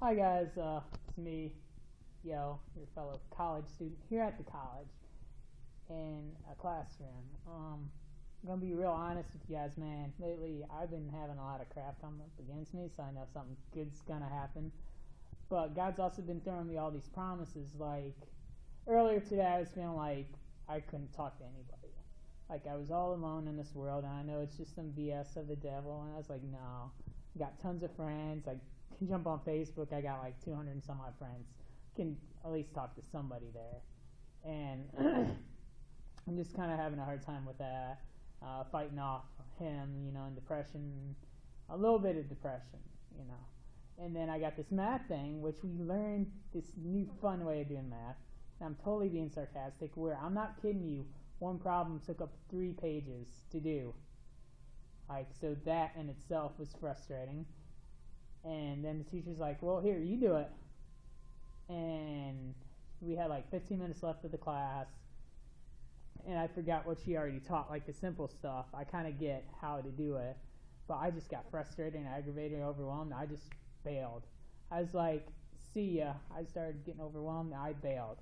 Hi guys, it's me, your fellow college student here at the college in a classroom. I'm gonna be real honest with you guys, man. Lately, I've been having a lot of crap come up against me, so I know something good's gonna happen. But God's also been throwing me all these promises. Like earlier today, I was feeling like I couldn't talk to anybody. Like I was all alone in this world, and I know it's just some BS of the devil. And I was like, no, I got tons of friends. I can jump on Facebook. I got like 200 and some odd friends. Can at least talk to somebody there. And I'm just kind of having a hard time with that. Fighting off him, and depression, a little bit of depression. And then I got this math thing, which we learned this new fun way of doing math. And I'm totally being sarcastic, where I'm not kidding you. One problem took up 3 pages to do. So that in itself was frustrating. And then the teacher's like, well, here, you do it. And we had like 15 minutes left of the class. And I forgot what she already taught, like the simple stuff. I kind of get how to do it. But I just got frustrated and aggravated and overwhelmed. I just bailed. I was like, see ya. I started getting overwhelmed. I bailed.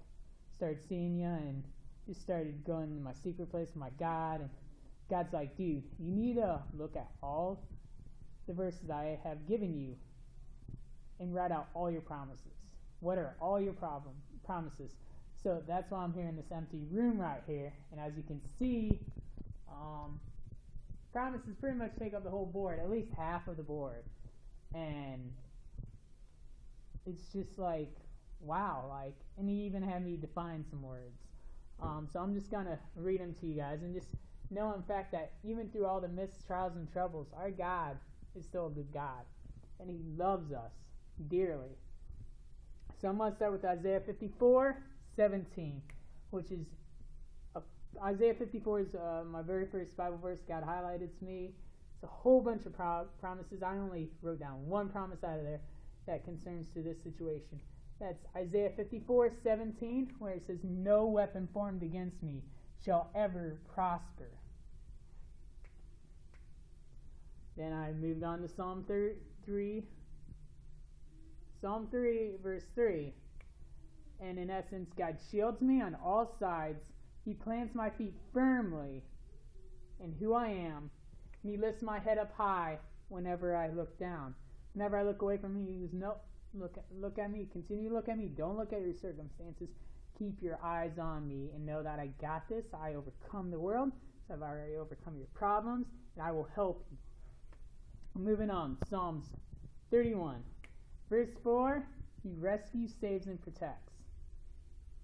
Started seeing ya and just started going to my secret place with my God. And God's like, dude, you need to look at all the verses I have given you and write out all your promises. What are all your promises? So that's why I'm here in this empty room right here. And as you can see, promises pretty much take up the whole board, at least half of the board. And it's just like, wow, and he even had me define some words. So I'm just going to read them to you guys and just know, in fact, that even through all the missed trials and troubles, our God is still a good God. And he loves us dearly. So I'm going to start with Isaiah 54:17, which is Isaiah 54 is my very first Bible verse God highlighted to me. It's a whole bunch of promises. I only wrote down one promise out of there that concerns to this situation. That's Isaiah 54:17, where it says, no weapon formed against me shall ever prosper. Then I moved on to Psalm 3, verse 3. And in essence, God shields me on all sides. He plants my feet firmly in who I am. And he lifts my head up high whenever I look down. Whenever I look away from him, he goes, no, look at me. Continue to look at me. Don't look at your circumstances. Keep your eyes on me and know that I got this. I overcome the world. So I've already overcome your problems, and I will help you. Moving on, Psalms 31. Verse 4, he rescues, saves, and protects.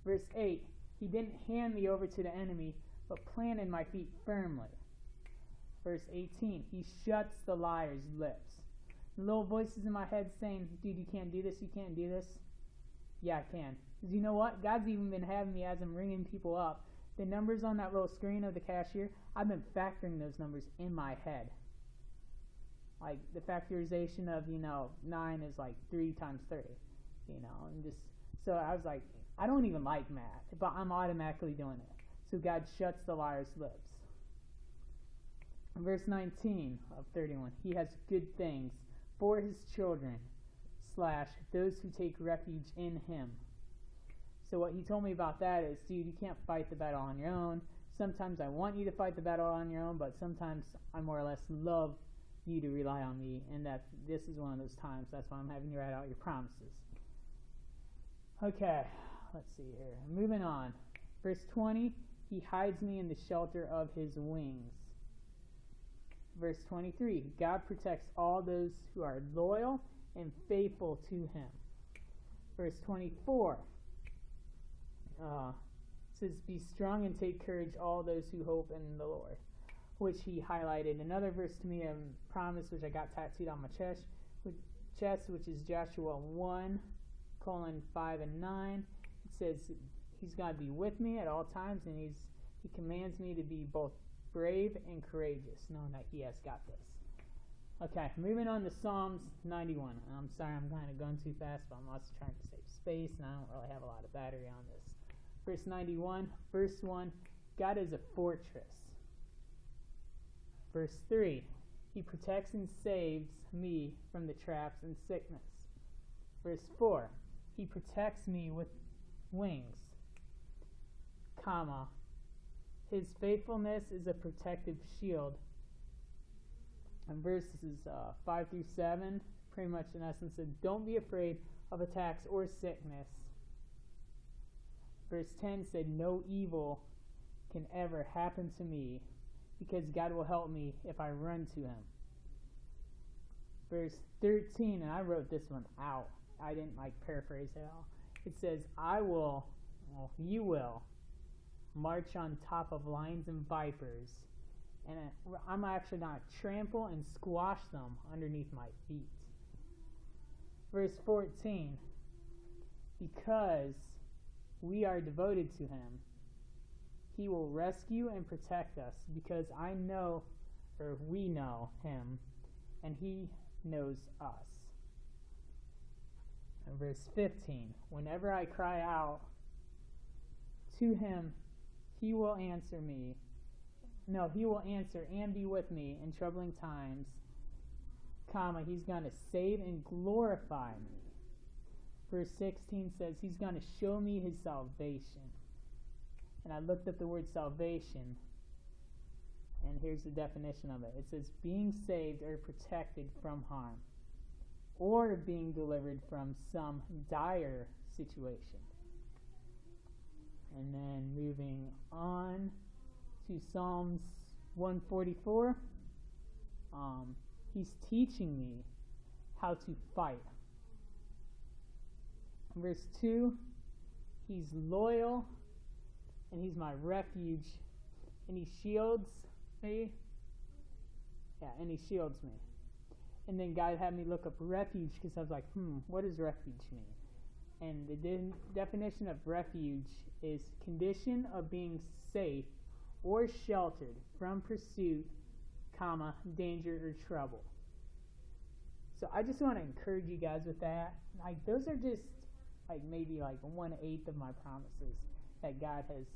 Verse 8, he didn't hand me over to the enemy, but planted my feet firmly. Verse 18, he shuts the liar's lips. Little voices in my head saying, dude, you can't do this, you can't do this. Yeah, I can. Because you know what? God's even been having me, as I'm ringing people up, the numbers on that little screen of the cashier, I've been factoring those numbers in my head. Like the factorization of, 9 is like 3 times 30, and just, so I was like, I don't even like math, but I'm automatically doing it. So God shuts the liar's lips. Verse 19 of 31, he has good things for his children, / those who take refuge in him. So what he told me about that is, dude, you can't fight the battle on your own. Sometimes I want you to fight the battle on your own, but sometimes I more or less love you to rely on me, and that this is one of those times. That's why I'm having you write out your promises. Okay, let's see here. Moving on. Verse 20, he hides me in the shelter of his wings. Verse 23, God protects all those who are loyal and faithful to him. Verse 24, says, be strong and take courage, all those who hope in the Lord. Which he highlighted another verse to me, a promise which I got tattooed on my chest, which is Joshua 1:5 and 9. It says he's going to be with me at all times, and he commands me to be both brave and courageous, knowing that he has got this. Okay, moving on to Psalms 91. I'm sorry, I'm kind of going too fast, but I'm also trying to save space, and I don't really have a lot of battery on this. Verse 91, verse 1, God is a fortress. Verse 3, he protects and saves me from the traps and sickness. Verse 4, he protects me with wings, comma, his faithfulness is a protective shield. And verses 5 through 7, pretty much in essence, said, don't be afraid of attacks or sickness. Verse 10 said, no evil can ever happen to me because God will help me if I run to him. Verse 13, and I wrote this one out. I didn't paraphrase it all. It says, you will march on top of lions and vipers, and I'm actually going to trample and squash them underneath my feet. Verse 14, because we are devoted to him, he will rescue and protect us, because we know him, and he knows us. And verse 15, whenever I cry out to him, he will answer me. No, he will answer and be with me in troubling times, comma, he's going to save and glorify me. Verse 16 says he's going to show me his salvation. And I looked up the word salvation, and here's the definition of it. It says being saved or protected from harm, or being delivered from some dire situation. And then moving on to Psalms 144, he's teaching me how to fight. Verse 2, he's loyal, and he's my refuge, and he shields me. Yeah, and he shields me. And then God had me look up refuge, because I was like, what does refuge mean? And the definition of refuge is condition of being safe or sheltered from pursuit, comma, danger or trouble. So I just want to encourage you guys with that. Those are just maybe 1/8 of my promises that God has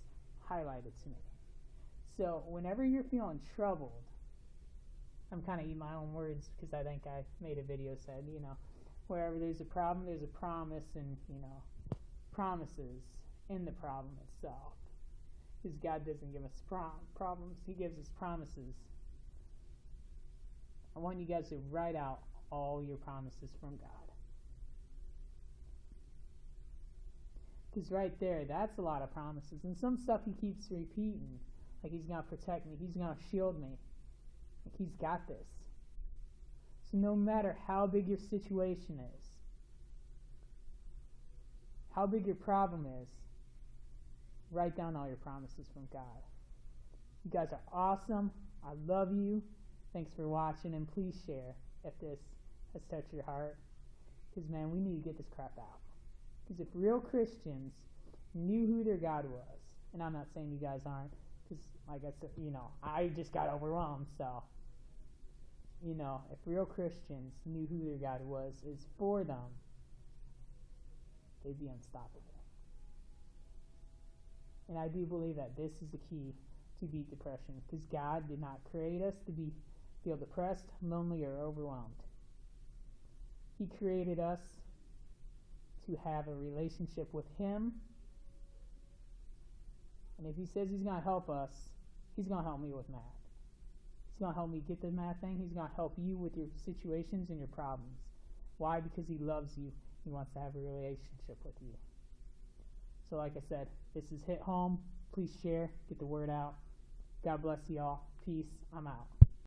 highlighted to me. So whenever you're feeling troubled, I'm kind of eating my own words because I think I made a video said, wherever there's a problem, there's a promise, and, promises in the problem itself. Because God doesn't give us problems, he gives us promises. I want you guys to write out all your promises from God. Because right there, that's a lot of promises. And some stuff he keeps repeating. He's going to protect me. He's going to shield me. He's got this. So no matter how big your situation is, how big your problem is, write down all your promises from God. You guys are awesome. I love you. Thanks for watching, and please share if this has touched your heart. Because, man, we need to get this crap out. Because if real Christians knew who their God was, and I'm not saying you guys aren't, because like I said, I just got overwhelmed, so, if real Christians knew who their God was, is for them, they'd be unstoppable. And I do believe that this is the key to beat depression, because God did not create us to feel depressed, lonely, or overwhelmed. He created us to have a relationship with him. And if he says he's going to help us, he's going to help me with math. He's going to help me get the math thing. He's going to help you with your situations and your problems. Why? Because he loves you. He wants to have a relationship with you. So like I said, this is Hit Home. Please share. Get the word out. God bless you all. Peace. I'm out.